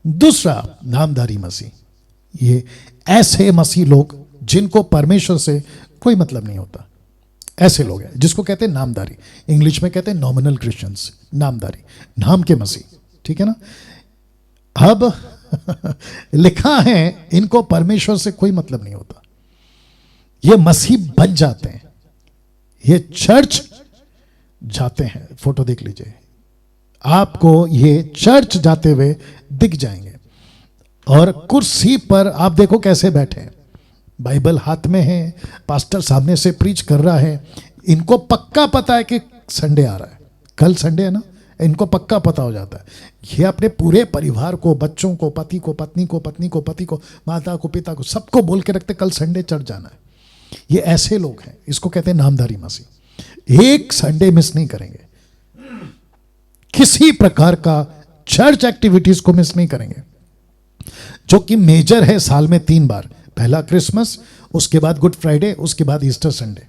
दूसरा, नामधारी मसीह। ये ऐसे मसीह लोग जिनको परमेश्वर से कोई मतलब नहीं होता, ऐसे लोग हैं जिसको कहते हैं नामधारी। इंग्लिश में कहते हैं नॉमिनल क्रिश्चियंस, नामधारी, नाम के मसीह, ठीक है ना। अब लिखा है इनको परमेश्वर से कोई मतलब नहीं होता। ये मसीह बन जाते हैं, ये चर्च जाते हैं। फोटो देख लीजिए, आपको ये चर्च जाते हुए दिख जाएंगे। और कुर्सी पर आप देखो कैसे बैठे हैं, बाइबल हाथ में है, पास्टर सामने से प्रीच कर रहा है। इनको पक्का पता है कि संडे आ रहा है, कल संडे है ना, इनको पक्का पता हो जाता है। ये अपने पूरे परिवार को, बच्चों को, पति को, पत्नी को, पत्नी को, पति को, माता को, पिता को, सबको बोल के रखते कल संडे चर्च जाना है। ये ऐसे लोग हैं, इसको कहते हैं नामधारी मसीह। एक संडे मिस नहीं करेंगे, किसी प्रकार का चर्च एक्टिविटीज को मिस नहीं करेंगे, जो कि मेजर है साल में 3 बार। पहला क्रिसमस, उसके बाद गुड फ्राइडे, उसके बाद ईस्टर संडे।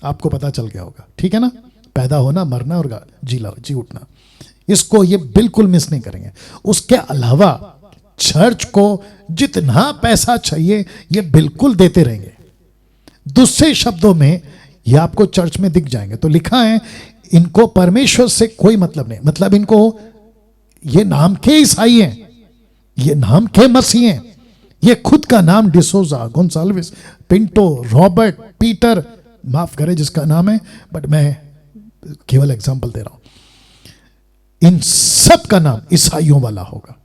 आपको पता चल गया होगा, ठीक है ना। पैदा होना, मरना और जी उठना, इसको ये बिल्कुल मिस नहीं करेंगे। उसके अलावा चर्च को जितना पैसा चाहिए ये बिल्कुल देते रहेंगे। दूसरे शब्दों में ये आपको चर्च में दिख जाएंगे। तो लिखा है इनको परमेश्वर से कोई मतलब नहीं, मतलब इनको, ये नाम के ईसाई हैं, ये नाम के मसीह हैं। ये खुद का नाम D'Souza, Gonsalves, Pinto, Robert, Peter, माफ करें जिसका नाम है, बट मैं केवल एग्जांपल दे रहा हूं। इन सब का नाम ईसाइयों वाला होगा,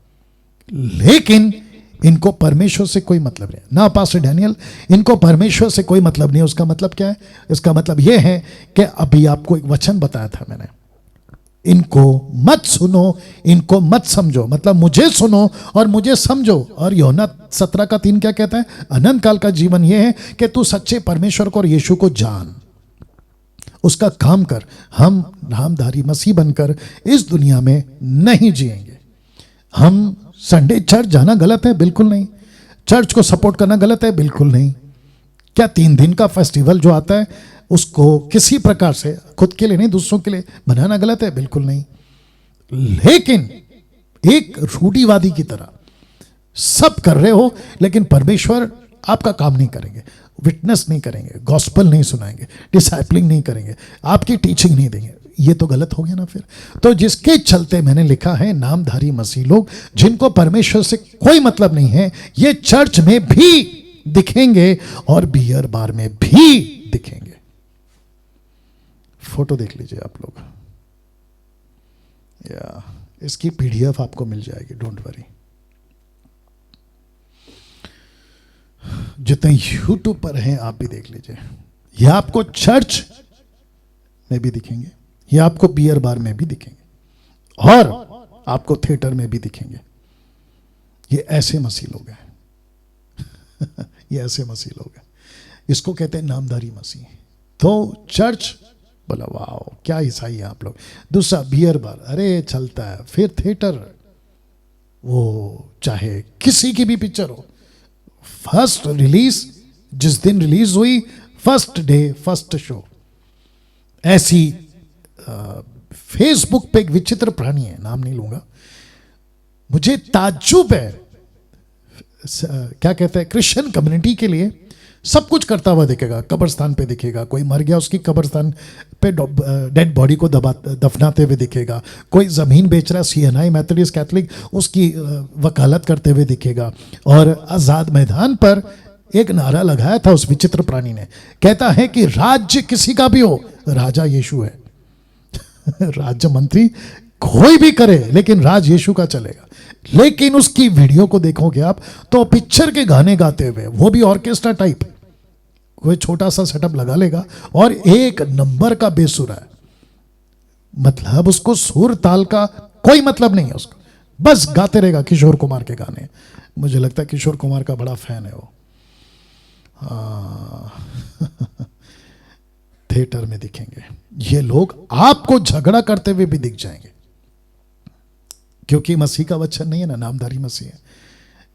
लेकिन इनको परमेश्वर से कोई मतलब नहीं ना। पास्टर डैनियल, इनको परमेश्वर से कोई मतलब नहीं। उसका मतलब क्या है? इसका मतलब यह है कि अभी आपको एक वचन बताया था मैंने, इनको मत सुनो, इनको मत समझो, मतलब मुझे सुनो और मुझे समझो। और यूहन्ना 17:3 क्या कहता है? अनंत काल का जीवन यह है कि तू सच्चे परमेश्वर को और यीशु को जान, उसका काम कर। हम नामधारी मसीह बनकर इस दुनिया में नहीं जिएंगे। हम संडे चर्च जाना गलत है? बिल्कुल नहीं। चर्च को सपोर्ट करना गलत है? बिल्कुल नहीं। क्या 3 दिन का फेस्टिवल जो आता है उसको किसी प्रकार से खुद के लिए नहीं दूसरों के लिए बनाना गलत है? बिल्कुल नहीं। लेकिन एक रूढ़िवादी की तरह सब कर रहे हो, लेकिन परमेश्वर आपका काम नहीं करेंगे, विटनेस नहीं करेंगे, गॉस्पल नहीं सुनाएंगे, डिसाइपलिंग नहीं करेंगे, आपकी टीचिंग नहीं देंगे, ये तो गलत हो गया ना फिर। तो जिसके चलते मैंने लिखा है नामधारी मसीह लोग जिनको परमेश्वर से कोई मतलब नहीं है, ये चर्च में भी दिखेंगे और बियर बार में भी दिखेंगे। फोटो देख लीजिए आप लोग, या इसकी पीडीएफ आपको मिल जाएगी, डोंट वरी। जितने यूट्यूब पर हैं आप भी देख लीजिए। ये आपको चर्च में भी दिखेंगे, ये आपको बियर बार में भी दिखेंगे और आपको थिएटर में भी दिखेंगे। ये ऐसे मसीह लोग हैं ये ऐसे मसीह लोग हैं, इसको कहते हैं नामधारी मसीह। तो चर्च बोला वाह क्या ईसाई है आप लोग। दूसरा बियर बार, अरे चलता है। फिर थिएटर, वो चाहे किसी की भी पिक्चर हो, फर्स्ट रिलीज जिस दिन रिलीज हुई, फर्स्ट डे फर्स्ट शो। ऐसी फेसबुक पे एक विचित्र प्राणी है, नाम नहीं लूंगा, मुझे ताज्जुब है, क्या कहते हैं, क्रिश्चियन कम्युनिटी के लिए सब कुछ करता हुआ दिखेगा। कब्रिस्तान पे दिखेगा, कोई मर गया उसकी कब्रिस्तान पे डेड बॉडी को दफनाते हुए दिखेगा, कोई ज़मीन बेच रहा है सीएनआई मेथोडिस्ट कैथलिक उसकी वकालत करते हुए दिखेगा। और आज़ाद मैदान पर एक नारा लगाया था उस विचित्र प्राणी ने, कहता है कि राज्य किसी का भी हो, राजा यीशु है राज्य मंत्री कोई भी करे, लेकिन राज यीशु का चलेगा। लेकिन उसकी वीडियो को देखोगे आप तो पिक्चर के गाने गाते हुए, वो भी ऑर्केस्ट्रा टाइप, कोई छोटा सा सेटअप लगा लेगा और एक नंबर का बेसुरा है, मतलब उसको सुर ताल का कोई मतलब नहीं है उसको, बस गाते रहेगा किशोर कुमार के गाने। मुझे लगता है किशोर कुमार का बड़ा फैन है वो। थिएटर में दिखेंगे ये लोग, आपको झगड़ा करते हुए भी दिख जाएंगे, क्योंकि मसीह का वचन नहीं है ना, नामधारी मसीह है।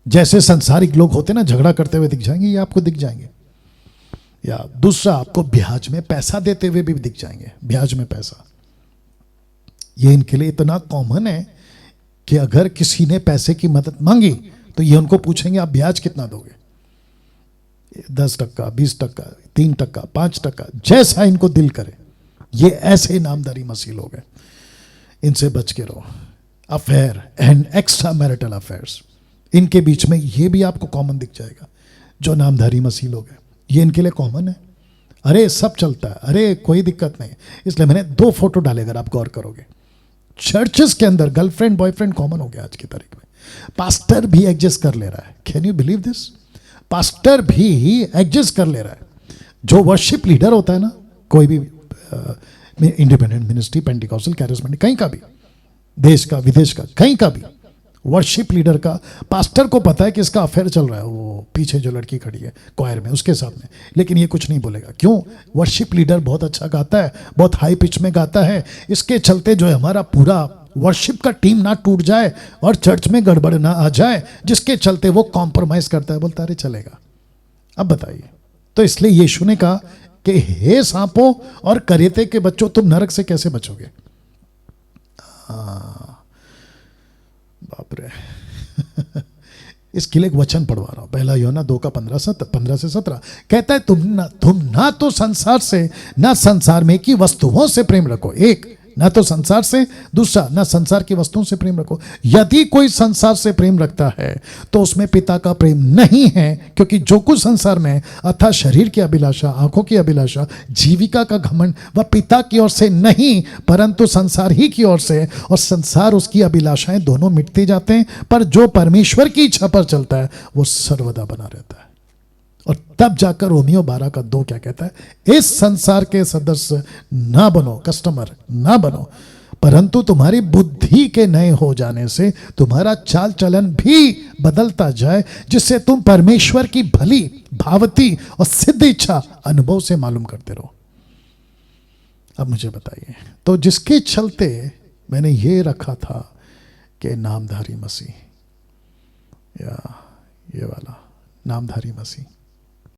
जैसे संसारिक लोग होते ना झगड़ा करते हुए दिख जाएंगे, ये आपको दिख जाएंगे। या दूसरा, आपको ब्याज में पैसा देते हुए भी दिख जाएंगे, ब्याज में पैसा। ये इनके लिए इतना कॉमन है कि अगर किसी ने पैसे की मदद मांगी तो ये उनको पूछेंगे आप ब्याज कितना दोगे, 10%, 20%, 3%, 5%, जैसा इनको दिल करे। ये ऐसे नामधारी मसीह लोग हैं, इनसे बच के रहो। Affair and extra marital affairs, इनके बीच में ये भी आपको कॉमन दिख जाएगा। जो नामधारी मसीह लोग हैं ये इनके लिए कॉमन है। अरे सब चलता है, अरे कोई दिक्कत नहीं। इसलिए मैंने 2 फोटो डाले, अगर आप गौर करोगे। चर्चेस के अंदर गर्लफ्रेंड बॉयफ्रेंड कॉमन हो गया आज की तारीख में। पास्टर भी एडजस्ट कर ले रहा है। Can you believe this? Pastor भी एडजस्ट कर ले रहा है। जो वर्शिप लीडर होता है ना, कोई भी इंडिपेंडेंट मिनिस्ट्री, पेंटिकॉस्टल, कैरिस्मेटिक, कहीं का भी, देश का विदेश का, कहीं का भी वर्शिप लीडर का, पास्टर को पता है कि इसका अफेयर चल रहा है, वो पीछे जो लड़की खड़ी है क्वायर में उसके साथ में, लेकिन ये कुछ नहीं बोलेगा। क्यों? वर्शिप लीडर बहुत अच्छा गाता है, बहुत हाई पिच में गाता है। इसके चलते जो है हमारा पूरा वर्शिप का टीम ना टूट जाए और चर्च में गड़बड़ ना आ जाए, जिसके चलते वो कॉम्प्रोमाइज करता है, बोलता अरे चलेगा। अब बताइए, तो इसलिए यीशु ने कहा कि हे सांपों और करेते के बच्चों, तुम नरक से कैसे बचोगे? बाप रे। इसके लिए एक वचन पढ़वा रहा हूं, 1 यूहन्ना 2:15 से 17 कहता है, तुम ना तो संसार से ना संसार में की वस्तुओं से प्रेम रखो। एक, ना तो संसार से, दूसरा ना संसार की वस्तुओं से प्रेम रखो। यदि कोई संसार से प्रेम रखता है तो उसमें पिता का प्रेम नहीं है, क्योंकि जो कुछ संसार में अर्थात शरीर की अभिलाषा, आंखों की अभिलाषा, जीविका का घमंड, वह पिता की ओर से नहीं परंतु संसार ही की ओर से, और संसार उसकी अभिलाषाएं दोनों मिटते जाते हैं, पर जो परमेश्वर की इच्छा पर चलता है वो सर्वदा बना रहता है। और तब जाकर रोमियो 12:2 क्या कहता है? इस संसार के सदस्य ना बनो, कस्टमर ना बनो, परंतु तुम्हारी बुद्धि के नए हो जाने से तुम्हारा चाल चलन भी बदलता जाए, जिससे तुम परमेश्वर की भली, भावती और सिद्ध इच्छा अनुभव से मालूम करते रहो। अब मुझे बताइए, तो जिसके चलते मैंने ये रखा था कि नामधारी मसीह, या ये वाला नामधारी मसीह,